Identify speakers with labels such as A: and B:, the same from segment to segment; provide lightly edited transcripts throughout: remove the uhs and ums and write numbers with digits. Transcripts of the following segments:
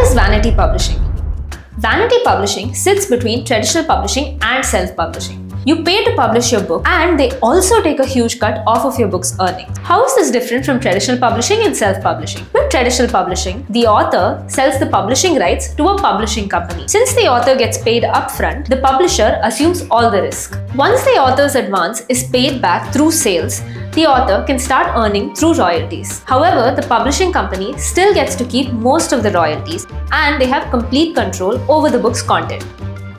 A: is Vanity Publishing? Vanity Publishing sits between traditional publishing and self-publishing. You pay to publish your book and they also take a huge cut off of your book's earnings. How is this different from traditional publishing and self-publishing? With traditional publishing, the author sells the publishing rights to a publishing company. Since the author gets paid upfront, the publisher assumes all the risk. Once the author's advance is paid back through sales, the author can start earning through royalties. However, the publishing company still gets to keep most of the royalties and they have complete control over the book's content.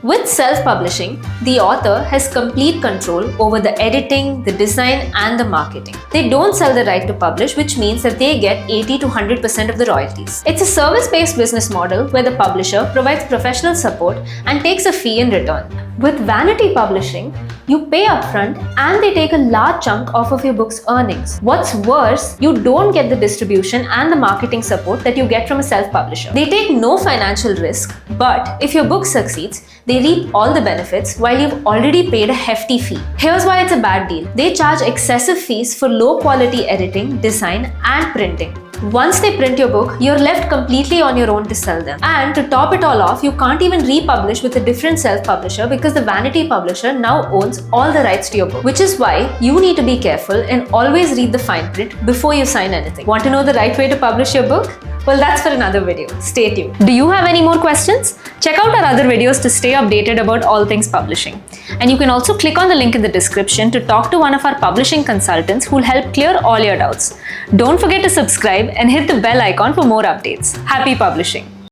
A: With self-publishing, the author has complete control over the editing, the design, and the marketing. They don't sell the right to publish, which means that they get 80 to 100% of the royalties. It's a service-based business model where the publisher provides professional support and takes a fee in return. With Vanity Publishing, you pay upfront and they take a large chunk off of your book's earnings. What's worse, you don't get the distribution and the marketing support that you get from a self-publisher. They take no financial risk, but if your book succeeds, they reap all the benefits while you've already paid a hefty fee. Here's why it's a bad deal. They charge excessive fees for low-quality editing, design, and printing. Once they print your book, you're left completely on your own to sell them. And to top it all off, you can't even republish with a different self-publisher because the Vanity publisher now owns all the rights to your book. Which is why you need to be careful and always read the fine print before you sign anything. Want to know the right way to publish your book? Well, that's for another video. Stay tuned. Do you have any more questions? Check out our other videos to stay updated about all things publishing. And you can also click on the link in the description to talk to one of our publishing consultants who'll help clear all your doubts. Don't forget to subscribe and hit the bell icon for more updates. Happy publishing!